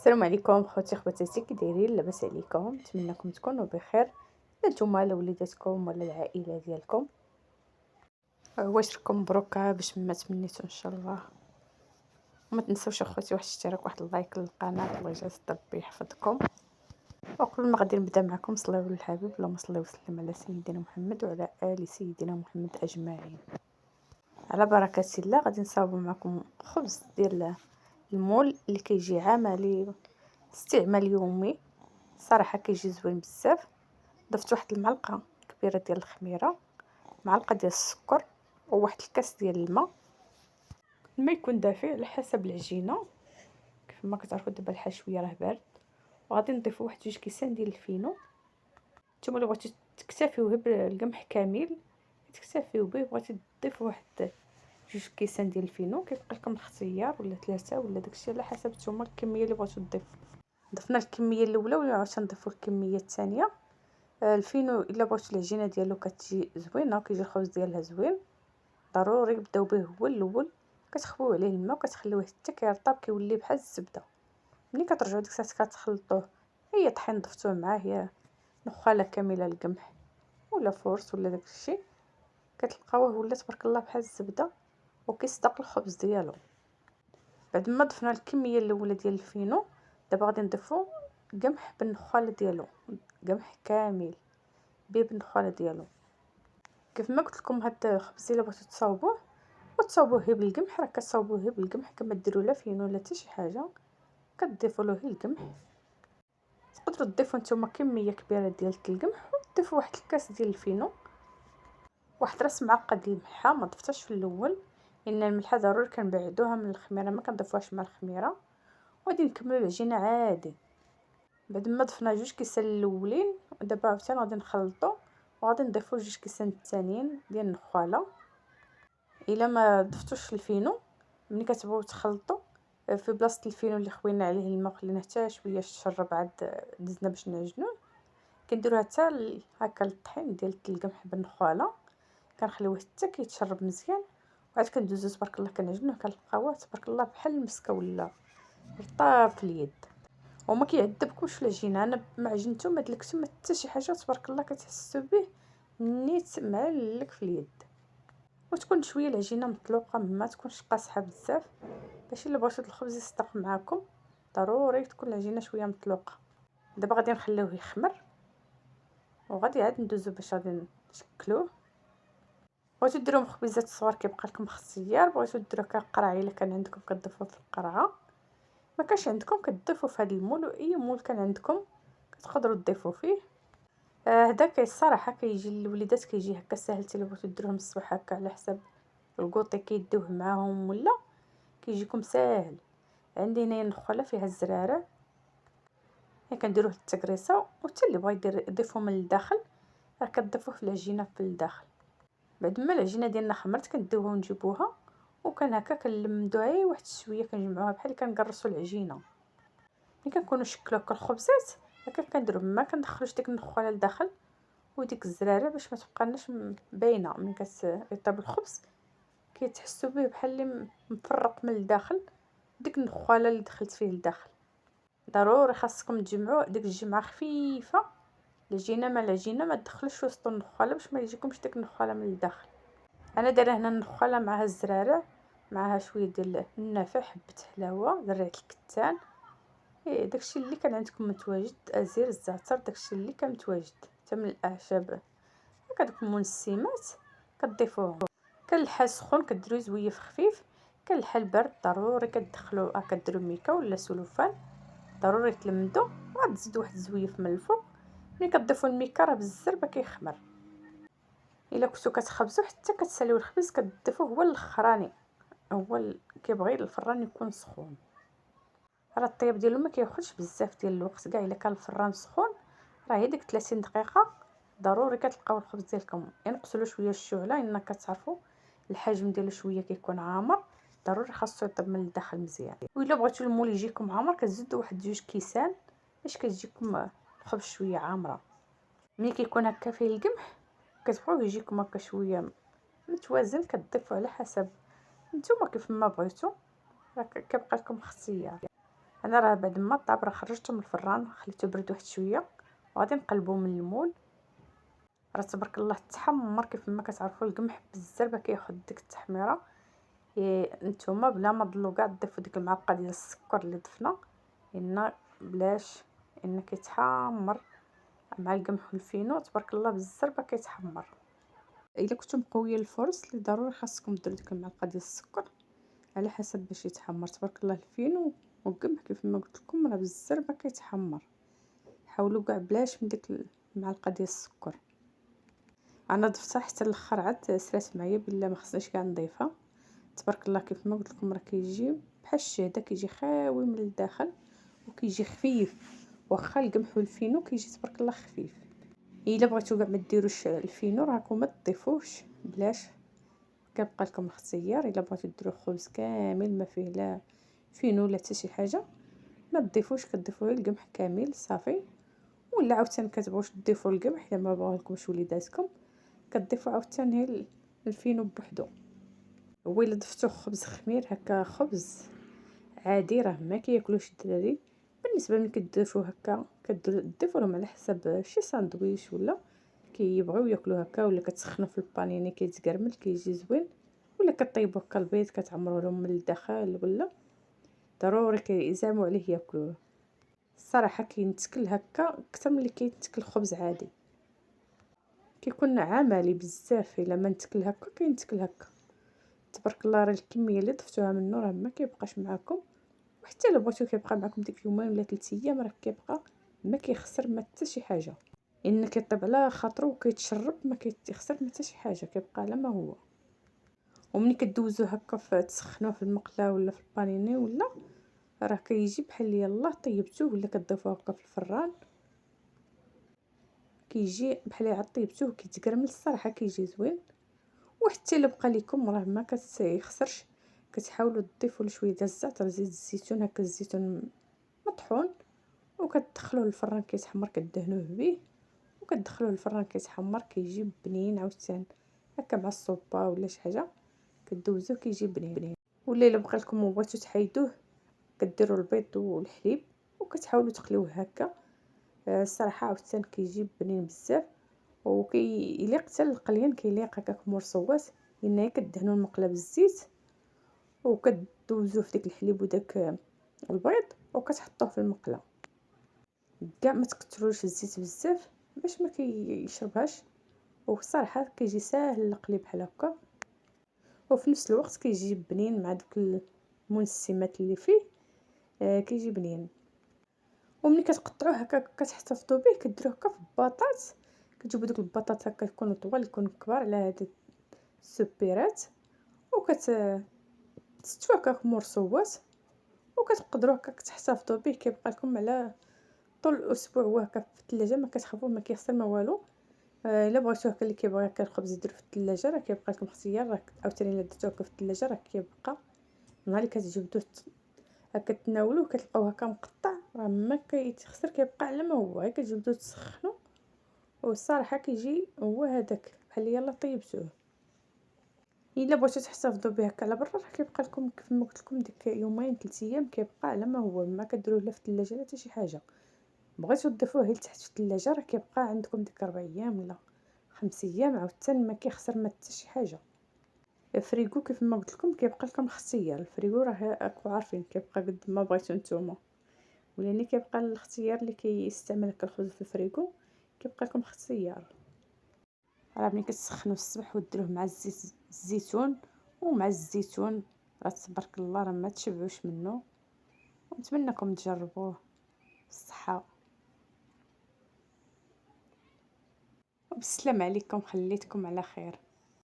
السلام عليكم خوتي خواتاتي، كي دايرين؟ لاباس عليكم؟ نتمنىكم تكونوا بخير، لا نتوما لا وليداتكم ولا العائله ديالكم. واش راكم مبروكه باش ما تمنيتو ان شاء الله. وما تنسوش اخوتي واحد الاشتراك واحد اللايك للقناه، الله يجازي ربي يحفظكم. وقبل ما غادي نبدا معكم، صليو للحبيب، اللهم صل وسلم على سيدنا محمد وعلى ال سيدنا محمد اجمعين. على بركه الله غادي نصاوبوا معكم خبز ديال المول اللي كيجي عملي استعمال يومي، صراحه كيجي زوين بزاف. ضفت واحد المعلقه كبيره ديال الخميره، معلقه ديال السكر، وواحد الكاس ديال الماء يكون دافئ على حسب العجينه. كيف ما كتعرفوا دابا الحشويه راه بارد. وغادي نضيفوا واحد 2 كيسان ديال الفينو. نتوما اللي بغيتو تكتفيو بالقمح كامل تكتفيو به، بغيتو تضيفوا واحد 2 كيسان ديال الفينو كيبقى لكم الاختيار، ولا 3 ولا داكشي على حسب نتوما الكميه اللي بغيتو تضيفوا. ضفنا الكميه الاولى وعاوتاني نضيفوا الكميه الثانيه. الفينو الا بغيتو العجينه ديالو كتجي زوينه وكيجي الخبز ديالها زوين، ضروري بداو به هو الاول. كتخفيو عليه الماء وكتخليوه حتى كيرطب، كيولي بحال الزبده. ملي كترجعوا ديك الساعه كتخلطوه، هي طحين ضفتوه معاه، يا نخاله كامله القمح ولا فورس ولا داكشي، كتلقاوه ولا تبارك الله بحال الزبده وكيصدق الخبز ديالو. بعد ما ضفنا الكميه الاولى ديال الفينو، دابا غادي نضيفو القمح بالنخاله ديالو، قمح كامل بيه بالنخاله ديالو. كيف ما قلت لكم هاد الخبز الا بغيتو تصاوبوه وتصاوبوه بالقمح، راه كتصاوبوه بالقمح، كما ديروا لا فينو ولا حتى شي حاجه، كتضيفوا له القمح. تقدروا تضيفوا نتوما كميه كبيره ديال القمح وتضيفوا واحد الكاس ديال الفينو، واحد راس معلقه ديال الملحه، ما ضفتهاش في الاول لان الملحه ضروري كنبعدوها من الخميره، ما كنضيفوهاش مع الخميره. وغادي نكملوا العجينه عادي. بعد ما ضفنا 2 كيسان الاولين، دابا عاوتاني غادي نخلطوا وغادي نضيفوا 2 كيسان الثانيين ديال النخاله. الا ما ضفتوش الفينو ملي كتبغيو تخلطوا، في بلاصه الفينو اللي خوينا عليه الماء خلينا حتى شويه تشرب، عاد دزنا باش نعجنوه، كنديروها حتى هكا الطحين ديال القمح بالنخاله، كنخليوه حتى كيتشرب مزيان، وعاد كندوزو تبارك الله كنعجنوه، كنلقاوه تبارك الله بحال المسكه ولا رطاب في اليد، وما كيعذبكمش في العجينه. انا ما عجنتو ما دلكتو ما حتى شي حاجه، تبارك الله كتحسوا به نيت معلك في اليد. وتكون شويه العجينه مطلوقه، ما تكونش قاصحه بزاف، باش الا بغيتو الخبز يصدق معاكم ضروري تكون العجينه شويه مطلوقه. دابا غادي نخليوه يخمر وغادي عاد ندوزو باش غادي نشكلوه. بغيتو ديروا مخبزات صغار كيبقى لكم اختيار، بغيتو ديروا كقرعه الا كان عندكم كتضيفوه في القرعه، ما كانش عندكم كتضيفوا في هذا المول، واي مول كان عندكم كتقدروا تضيفوا فيه. هذا الصراحه كيجي الوليدات كيجي هكا ساهل، الا بغيتو ديروهم الصباح هكا على حساب الكوطي كيديوه معاهم، ولا كيجيكم ساهل. عندي هنايا النخاله فيها الزراره، كنديروه التكريسه، وحتى اللي بغى يدير يضيفو من الداخل راه كتضيفوه في العجينه في الداخل. بعد ما العجينه ديالنا خمرت كنديوها ونجيبوها، وكان هكا كنلمدوها واحد شويه، كنجمعوها بحال كنقرصوا العجينه. ملي كنكونوا شكلوها كالخبزات هكا كنديروا، ما كندخلوش ديك النخاله لداخل وديك الزراره باش ما تبقالناش باينه. ملي كيطيب الخبز كيتحسوا به بحال اللي مفرق من الداخل، ديك النخاله اللي دخلت فيه لداخل. ضروري خاصكم تجمعوا ديك الجمعه خفيفه، العجينه ما تدخلش وسط النخاله باش ما يجيكمش ديك النخاله من الداخل. انا دايره هنا النخاله معها الزراره، معها شويه ديال النافع، حبه حلاوه، زرعه الكتان، داكشي اللي كان عندكم متواجد، ازير الزعتر، داكشي اللي كان متواجد حتى من الاعشاب، هكا دوك المنسمات كتضيفوهم. كان الحال سخون كديروا زويف خفيف، كان الحال بارد ضروري كتدخلوا كديروا ميكا ولا سلوفان، ضروري تلمدوا وتزيدوا واحد الزويف من الفوق. ملي كتضيفوا الميكا راه بالزربه كيخمر. الا كنتو كتخبزوا حتى كتساليو الخبز كتضيفوه هو الاخراني، هو كيبغي الفران يكون سخون. راه الطياب ديالو ما كياخذش بزاف ديال الوقت، كاع الا كان الفران سخون راه هي ديك 30 دقيقه ضروري كتلقاو الخبز ديالكم. ينقصوا له شويه الشعله، ان كتعرفوا الحجم ديالو شويه كيكون عامر، ضروري خاصو يطيب من الداخل مزيان. وإلا بغيتو المول يجيكم عامر كتزيدوا واحد 2 كيسان باش كتجيكم الخبز شويه عامره. ملي كيكون هكا فيه القمح كتبغيو يجيكم هكا شويه متوازن، كتضيفوا على حسب نتوما كيف ما بغيتو، راه كيبقى لكم اختيار. انا راه بعد ما طاب راه خرجته من الفران، خليته برد واحد شويه وغادي نقلبو من المول. راه تبارك الله تحمر كيف ما كتعرفوا. القمح بالزربه كياخذ ديك التحميره. نتوما بلا ما تضلوا كاع تضيفوا ديك المعلقه ديال السكر اللي ضفنا، ان بلاش ان كيتحمر مع القمح والفينو تبارك الله بالزربه كيتحمر. الا كنتو مقويه الفرص اللي ضروري خاصكم ديروا ديك المعلقه ديال السكر على حسب باش يتحمر. تبارك الله الفينو والقمح كيف ما قلت لكم راه بالزربه كيتحمر. حاولوا كاع بلاش من ديك المعلقه ديال السكر. انا ضفتها حتى الاخر عاد سرات معايا بلا ما خصنيش كاع نضيفها. تبارك الله كيف ما قلت لكم راه كيجي بحال الشهده، كيجي خاوي من الداخل وكيجي خفيف. واخا القمح والفينو كيجي تبارك الله خفيف. الا بغيتو كاع ما ديروش الفينو راكم ما تضيفوش بلاش، كيبقى لكم الاختيار. الا بغيتو ديروا خبز كامل ما فيه لا فينو لا حتى شي حاجه ما تضيفوش، كتضيفوا غير القمح كامل صافي. ولا عاوتاني كتبغوش تضيفوا القمح الا ما بغاولكمش وليداتكم كتضيفوا عاوتاني الفينو بوحدو. هو الا ضفتو خبز خمير هكا خبز عادي راه ما كياكلوش الدراري. بالنسبه ملي كتضيفوه هكا كتضيفوا لهم على حسب شي ساندويش ولا كيبغيو ياكلوا هكا، ولا كتسخنوا في البانيني كيتقرمل كيجي زوين، ولا كطيبوا هكا البيض كتعمروا لهم من الداخل ولا ضروري كيزعموا عليه ياكلوه. الصراحه كينتكل هكا اكثر من اللي كيتكل خبز عادي، كيكون عملي بزاف. الا ما نتكل هكا كينتكل هكا تبارك الله. راه الكميه اللي ضفتوها منه راه ما كيبقاش معكم، وحتى الا بغيتو كيبقى معكم ديك يومين ولا 3 ايام راه كيبقى ما كيخسر ما حتى شي حاجه. ان كيطيب على خاطرو وكيتشرب ما كيخسر ما حتى شي حاجه، كيبقى على ما هو. ومني كدوزو هكا تسخنوه في المقله ولا في البانيني ولا راه كيجي بحال يلاه طيبتوه، ولا كتضيفوه هكا في الفران كيجي بحال عاد طيبتوه كيتقرمل. الصراحه كيجي زوين. وحتى الا بقى لكم راه ما كيخسرش، كتحاولوا تضيفوا له شويه ديال الزعتر زيت الزيتون هكا الزيتون مطحون وكتدخلوه للفران كيتحمر كدهنوه به وكتدخلوه للفران كيتحمر كيجي بنين عاوتاني هكا مع الصوبه ولا شي حاجه كدوزوه كيجي بنين. ولا الا بقى لكم وبغيتو تحيدوه كديروا البيض والحليب وكتحاولوا تقليوه هكا. الصراحه عاوتاني كيجي بنين بزاف وكيليق حتى القليان كيليق هكاك مرصوات. لان كدهنوا المقله بالزيت وكدوزوه في داك الحليب وداك البيض وكتحطوه في المقله. كاع ما تكثروش الزيت بزاف باش ما كيشربهاش. وصراحه كيجي ساهل القلي بحال هكا، وفي نفس الوقت كيجي بنين مع دوك المنسمات اللي فيه. كيجي بنين. وملي كتقطعوه هكا كتحتفظوا به كديروه هكا في البطاط. كتجيبوا دوك البطاط هكا يكونوا طوال يكونوا كبار على هاد السبيرات تستوى هكا مرصوات وكتقدروا هكا تحتفظوا به. كيبقى لكم على طول الاسبوع وهكا في الثلاجه ما كتخافوا ما كيخسر ما والو. الا بغيتو هكا اللي كيبغي هكا الخبز يدير في الثلاجه راه كيبقى لكم اختيار. راه عاوتاني الا درتو هكا في الثلاجه راه كيبقى نهار اللي كتجبدوه هكا تناولوه كتلقاوه هكا مقطع راه ما كيتخسر كيبقى على ما هو. غير كتجبدوه تسخنوا والصراحه كيجي هو هذاك بحال يلا طيبتوه. الا بغيتو تحتفظوا به هكا على برا راه كيبقى لكم كيف ما قلت لكم ديك يومين 3 ايام كيبقى على ما هو. ما كديروه لا في الثلاجه لا حتى شي حاجه. بغيتو تضيفوه غير لتحت في الثلاجه راه كيبقى عندكم ديك 4 ايام ولا 5 ايام عاوتاني ما كيخسر ما حتى شي حاجه. الفريغو كيف ما قلت لكم كيبقى لكم الاختيار. الفريغو راه راكم عارفين كيبقى قد ما بغيتو نتوما، ولاني كيبقى الاختيار اللي كيستعمل هكا الخبز في الفريغو كيبقى لكم اختيار. راه ملي كتسخنوا الصباح وديروه مع الزيت الزيتون ومع الزيتون راه تبارك الله راه ما تشبعوش منه. ونتمنىكم تجربوه بالصحه وبالسلام عليكم. خليتكم على خير.